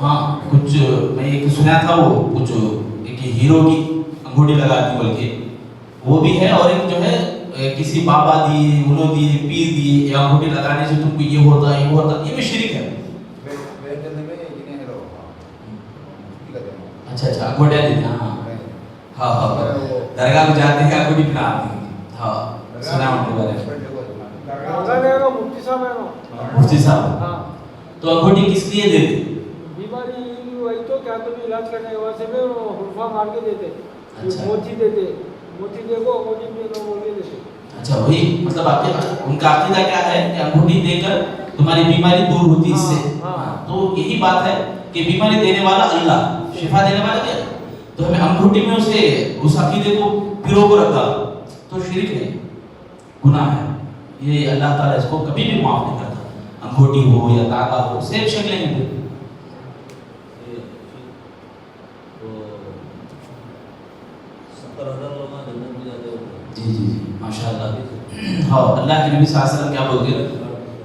ہاں کچھ میں ایک سنا تھا وہ کچھ ایک ہیرو کی انگوٹھی لگاتی بلکہ وہ بھی ہے، اور ایک جو ہے کسی بابا دیے انہوں دیے پیر دیے یا انگوٹھی لگانے سے تم کو یہ ہوتا یہ ہوتا، یہ بھی شرک ہے۔ اچھا اچھا انگوٹھیاں دیتے ہیں، ہاں ہاں ہاں درگاہ میں جاتے ہیں انگوٹھی پہنا آتے ہیں، ہاں سنا ان کے بارے میں۔ مفتی صاحب تو انگوٹھی کس لیے دیتے؟ بیماری وہی تو کیا تو علاج کرنے کے واسطے میں حرفہ مار کے دیتے، موتی دیتے، موتی دیکھو انگوٹھی میں لوگ بول کے دیتے۔ اچھا وہی مطلب آپ کے ان کا عقیدہ کیا ہے کہ انگوٹھی دے کر تمہاری بیماری دور ہوتی اس سے، تو یہی بات ہے کہ بیماری دینے والا اللہ، شفا دینے والا کیا، تو ہمیں انگوٹھی میں اسے اس عقیدے کو پیرو کو رکھا تو شرک ہے، گناہ ہے، یہ اللہ تعالیٰ اس کو کبھی بھی معاف نہیں کرتا، انگوٹھی ہو یا داغا ہو سیب شکلیں میں دے۔ جی جی جی ماشاء اللہ، ہاں اللہ کے نبی صلی اللہ علیہ وسلم کیا بولتے ہیں،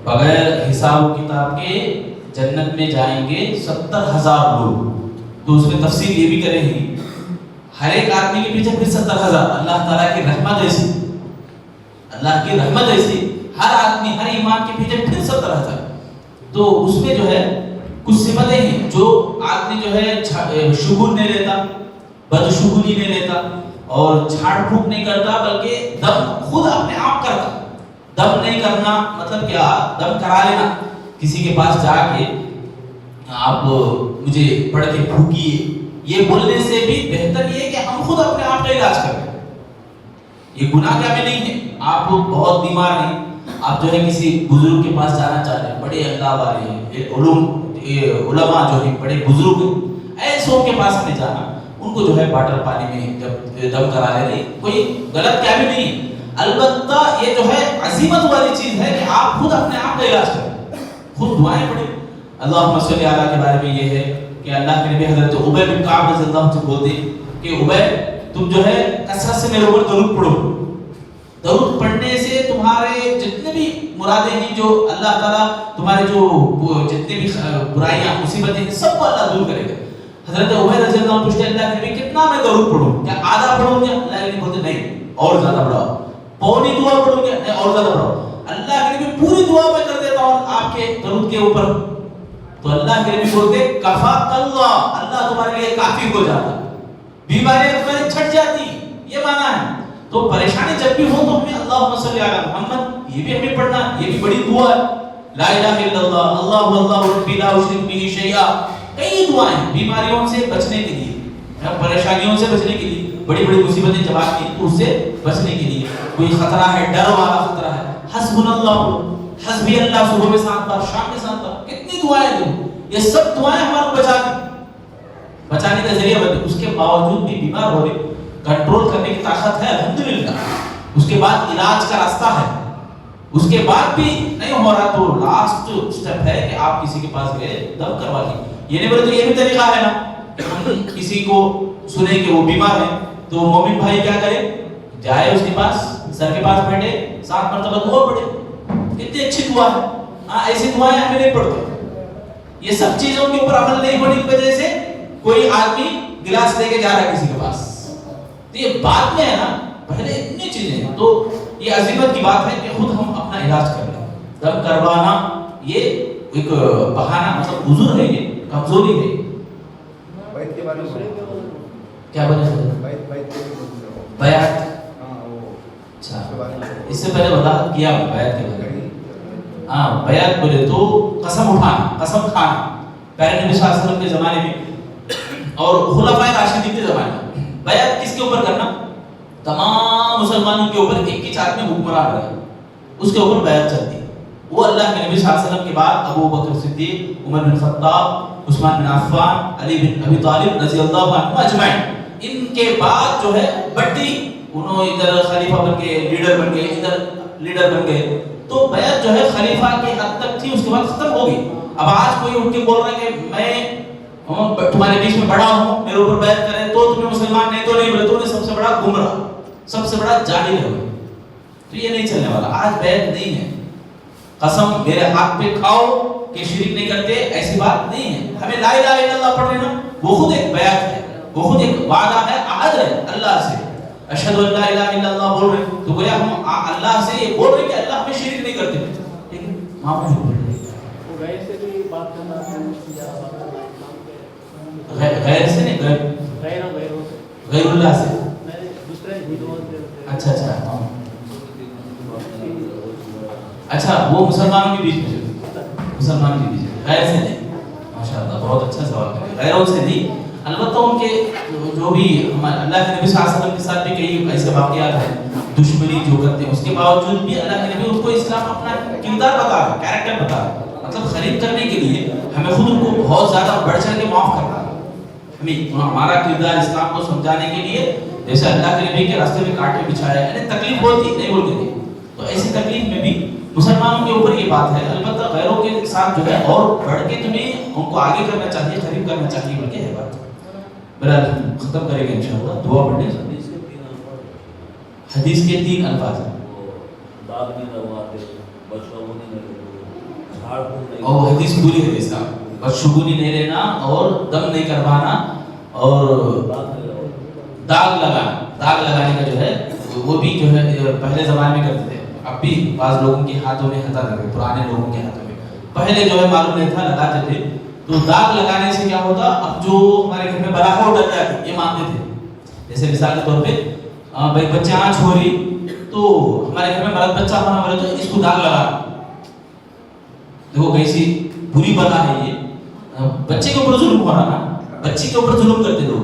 بغیر حساب و کتاب کے جنت میں جائیں گے 70,000 لوگ، تو اس میں تفصیل یہ بھی کریں گے ہر ایک آدمی کے پیچھے پھر 70,000، اللہ تعالیٰ کی رحمت ایسی، اللہ کی رحمت ایسی، ہر آدمی ہر ایمان کے پیچھے پھر 70,000، تو اس میں جو ہے کچھ صفتیں ہیں جو آدمی جو ہے شگون نہیں لیتا، بدشگونی نہیں لیتا اور جھاڑ پھونک نہیں کرتا، بلکہ دم خود اپنے آپ کرتا۔ دم نہیں کرنا مطلب کیا، دم کرا لینا، کسی کے پاس جا کے آپ مجھے پڑھ کے پھونکیے، یہ بولنے سے بھی بہتر یہ ہے کہ ہم خود اپنے آپ کا علاج کریں۔ یہ گناہ کیا میں نہیں ہے، آپ بہت بیمار ہیں، آپ جو ہے کسی بزرگ کے پاس جانا چاہ رہے ہیں، بڑے اللہ والے ہیں، علماء جو ہیں بڑے بزرگ ہیں، ایسوں کے پاس ہمیں جانا، ان کو جو ہے باٹل پانی میں جب دم کرا لے رہے، کوئی غلط کیا بھی نہیں ہے، البتہ یہ جو ہے عزیمت والی چیز ہے کہ آپ خود اپنے آپ کا علاج کریں، خود دعائیں پڑھیں۔ اللہم صلی علی کے بارے میں یہ ہے کہ اللہ کے نبی حضرت عبی بن کعب رضی اللہ عنہ سے بولتے کہ عبی تم جو ہے کثرت سے میرے اوپر درود پڑھو، درود پڑھنے سے تمہارے جتنے بھی مرادیں ہیں، جو اللہ تعالیٰ تمہارے جو جتنے بھی برائیاں مصیبتیں ہیں سب کو اللہ دور کرے گا۔ حضرت عبی رضی اللہ عنہ پوچھتے اللہ کے نبی کتنا میں درود پڑھوں، کیا آدھا پڑھوں کیا؟ اللہ کے نبی بولتے نہیں اور زیادہ پڑھو، پوری دعا پڑھوں کیا؟ نہیں اور زیادہ پڑھو۔ اللہ کے نبی پوری دعا میں کر دیتا ہوں آپ کے درود کے اوپر، تو اللہ کے نبی بولتے کفاک اللہ، اللہ تمہارے لیے کافی ہو جاتا، بیماریاں تمہاری چھٹ جاتی، یہ معنی ہے۔ تو پریشانی جب بھی ہو تو ہمیں اللہم صلی علی محمد یہ بھی ہمیں پڑھنا، یہ بھی بڑی دعا ہے، لا الہ الا اللہ، اللہ اللہ ربی لا اشرک بہ شیئا، کئی دعائیں بیماریوں سے بچنے کے لیے، پریشانیوں سے بچنے کے لیے، بڑی بڑی مصیبتیں جب آتی ہیں تو اس سے بچنے کے لیے، کوئی خطرہ ہے ڈر والا خطرہ ہے، حسبنا اللہ، حسبی اللہ صبح میں 7 بار شام میں 7 بار، کتنی دعائیں دیں، یہ سب دعائیں ہمارے کو بچانے کا ذریعہ بنتی، اس کے باوجود بھی بیمار ہو رہے کنٹرول کرنے کی طاقت ہے الحمدللہ، اس کے بعد علاج کا راستہ ہے، اس کے بعد بھی نہیں ہو رہا تو لاسٹ سٹیپ ہے کہ آپ کسی کے پاس گئے دم کروا لیں، یہ نہیں بولے تو یہ بھی طریقہ ہے نا کہ ہم کسی کو سنے کہ وہ بیمار ہے تو مومن بھائی کیا کرے، جائے اس کے پاس، سر کے پاس بیٹھے 7 مرتبہ دعا پڑھے، کتنی اچھی دعا ہے، ہاں ایسی دعائیں ہمیں نہیں پڑھتے، یہ سب چیزوں کے اوپر عمل نہیں ہونے کی وجہ سے کوئی آدمی گلاس لے کے جا رہا ہے کسی کے پاس، تو یہ بعد میں ہے نا، پہلے اتنی چیزیں ہیں، تو یہ عظمت کی بات ہے کہ خود ہم اپنا علاج کر لیں، دم کروانا یہ ایک بہانہ مطلب عذر ہے، یہ کمزوری ہے۔ بیعت کے بارے میں کیا بولے بیعت، اچھا اس سے پہلے وضاحت کیا بیعت کے بارے میں، ہاں بیعت بولے تو قسم اٹھانا، قسم کھانا، پہلے نبی صلی اللہ علیہ وسلم کے زمانے میں اور خلفائے راشدین کے زمانے میں بیعت کس کے اوپر کرنا، تمام مسلمانوں کے اوپر ایک ہی ساتھ میں حکمران رہے اس کے اوپر بیعت چلتی، وہ اللہ کے نبی صلی اللہ علیہ وسلم کے بعد ابو بکر صدیق، عمر بن خطاب، عثمان بن عفان، علی بن ابی طالب رضی اللہ عنہ اجمعین، ان کے بعد جو ہے بڑھتی، انہوں ادھر خلیفہ بن کے لیڈر بن گئے، ادھر لیڈر بن گئے، تو بیعت جو ہے خلیفہ کی حد تک تھی، اس کے بعد ختم ہو گئی۔ اب آج کوئی اٹھ کے بول رہا ہے کہ میں تمہارے بیچ میں بڑا ہوں، میرے اوپر بیعت کرے تو تمہیں مسلمان، نہیں تو نہیں، بولے تو نے سب سے بڑا گمراہ، سب سے بڑا جاہل ہے، تو یہ نہیں چلنے والا، آج بیعت نہیں ہے، قسم میرے ہاتھ پہ کھاؤ کہ شرک نہیں کرتے، ایسی بات نہیں ہے. ہمیں لا الہ الا اللہ پڑھ لینا وہ خود ایک بیعت ہے، وہ خود ایک وعدہ ہے، عہد ہے اللہ سے. اشہد ان لا الہ الا اللہ بول رہے ہیں تو گویا ہم اللہ سے یہ بول رہے ہیں کہ اللہ ہمیں شرک نہیں کرتے، لیکن معاملہ نہیں بول رہے. غیر سے بھی بات کرنا غیر سے نہیں، غیر اللہ سے. اچھا اچھا اچھا وہ مسلمانوں کے بیچ میں مسلمان کے بیچ میں غیر سے نہیں. ماشاءاللہ بہت اچھا سوال ہے. غیروں سے نہیں، البتہ ان کے جو بھی اللہ کے نبی صلی اللہ علیہ وسلم کے ساتھ بھی کئی ایسے واقعات ہیں دشمنی جو کرتے ہیں، اس کے باوجود بھی اللہ کے نبی ان کو اسلام اپنا کردار بتا رہا ہے، کیریکٹر بتا رہا ہے. مطلب خرید کرنے کے لیے ہمیں خود ان کو بہت زیادہ بڑھ چڑھ کے معاف کرنا ہے. ہمیں ہمارا کردار اسلام کو سمجھانے کے لیے جیسے اللہ کے نبی کے راستے میں کانٹے بچھائے، یعنی تکلیف ہوتی نہیں بول کے نہیں، تو ایسی تکلیف میں بھی مسلمانوں کے اوپر یہ بات ہے. البتہ غیروں کے ساتھ جو ہے اور بڑھ کے تمہیں ان کو آگے کرنا چاہیے، قریب کرنا چاہیے بلکہ ہے بات. بہرحال ختم کریں گے انشاءاللہ. دعا پڑھیں. حدیث کے 3 الفاظ ہیں. اور حدیث پوری حدیث کا بدشگونی نہیں لینا اور دم نہیں کروانا اور داغ لگانے کا جو ہے وہ بھی جو ہے پہلے زمانے میں کرتے تھے. اب بھی بعض لوگوں کے ہاتھوں میں ہوتا تھا، پرانے لوگوں کے ہاتھوں میں پہلے جو ہے معلوم نہیں تھا، لگاتے تھے. تو داغ لگانے سے کیا ہوتا، اب جو ہمارے گھر میں بلا ہو ڈر جاتی یہ مانتے تھے. جیسے مثال کے طور پہ بھائی بچے آنچ ہو رہی تو ہمارے گھر میں مرد بچہ ہونا بولے تو اس کو داغ لگا. دیکھو کیسی بری بلا ہے یہ. بچے کے اوپر ظلم ہو رہا نا، بچی کے اوپر ظلم کرتے لوگ.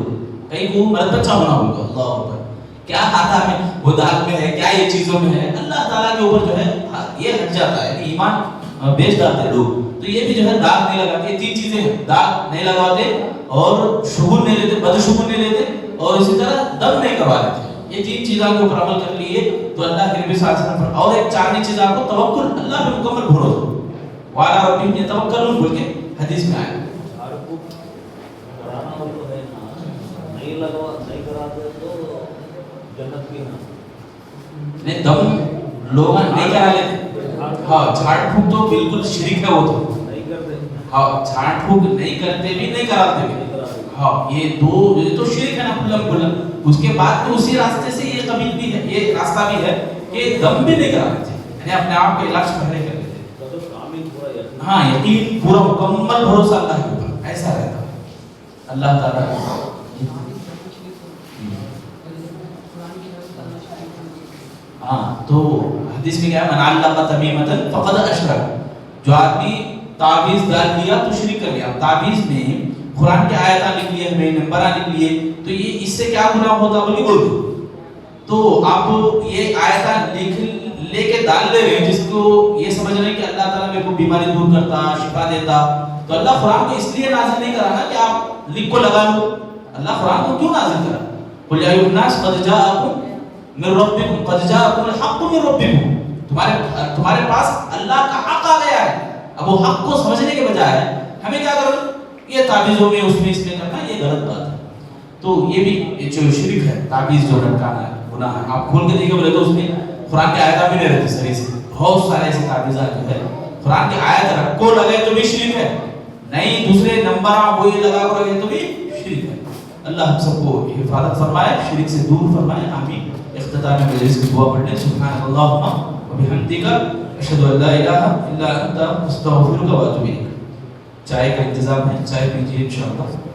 کہیں کو مرد بچہ ہونا ہوگا، اللہ اکبر، کیا آتا ہے وہ داغ میں ہے، کیا یہ چیزوں میں ہے. اللہ تعالیٰ کے اوپر جو ہے یہ ہٹ جاتا ہے، یعنی ایمان بیچ ڈالتے لوگ. تو یہ بھی جو ہے داغ نہیں لگاتے. یہ 3 چیزیں ہیں، داغ نہیں لگاتے اور شگون نہیں لیتے، بدشگون نہیں لیتے اور اسی طرح دم نہیں کروا لیتے. یہ 3 چیزوں کے اوپر عمل کر لیے تو اللہ کے نبی صلی اللہ علیہ وسلم. اور ایک 4ویں چیز آپ کو توکل، اللہ پہ مکمل بھروسہ. وعلی ربہم یتوکلون بول کے حدیث میں آیا. نہیں دم لوگ نہیں کرا لیتے. ہاں جھاڑ پھونک تو بالکل شرک ہے، وہ تو ہاں جھاڑ پھونک نہیں کرتے بھی نہیں کراتے بھی. ہاں یہ تو شرک ہے نا کلم کلم. اس کے بعد تو اسی راستے سے یہ قبیل بھی ہے، یہ راستہ بھی ہے کہ دم بھی نہیں کرا لیتے، یعنی اپنے آپ کا علاج پہلے کر لیتے. ہاں یقین پورا مکمل بھروسہ اللہ کے اوپر ایسا رہتا اللہ تعالیٰ. ہاں تو حدیث میں کیا ہے، من علق تمیمۃ فقد اشرک. جو آدمی تعویذ ڈال دیا تو شرک کر لیا. تعویذ میں قرآن کی آیتاں لکھ لیے، ہمیں نمبراں لکھ لیے تو یہ اس سے کیا گناہ ہوتا بولی بول دو. تو آپ یہ آیتاں لے کے ڈال دے رہے ہیں جس کو یہ سمجھ رہے ہیں کہ اللہ تعالیٰ میرے کو بیماری دور کرتا، شفا دیتا. تو اللہ قرآن کو اس لیے نازل نہیں کرا نا کہ آپ لکھ کو لگا لو. اللہ قرآن کو کیوں نازل کرا؟ قل یا ایھا الناس قد جاءکم من ربکم قد جاءکم الحق من ربکم. تمہارے پاس اللہ کا حق آ گیا ہے. اب وہ حق کو سمجھنے کے بجائے ہمیں کیا کرنا، یہ تعویذوں میں اس میں اس میں کرنا، یہ غلط بات ہے. تو یہ بھی جو شرک ہے، تعویذ جو لٹکانا ہے گناہ ہے. آپ کھول کے دیکھیں بولے تو اس میں قرآن کی آیتیں بھی نہیں رہتی صحیح سے. بہت سارے ایسے تعویذات جو ہے قرآن کی آیت رکھ کو لگے تو بھی شرک ہے، نہیں دوسرے نمبر وہی لگا کر رہے تو بھی شرک ہے. اللہ ہم سب کو حفاظت فرمائے، شرک سے دور فرمائے. آمین. اختتام مجلس کی دعا پڑھ لیں. سبحان اللہم و بحمدک اشہد ان لا الہ الا انت استغفرک و اتوب الیک. چائے کا انتظام ہے، چائے پیجیے انشاءاللہ.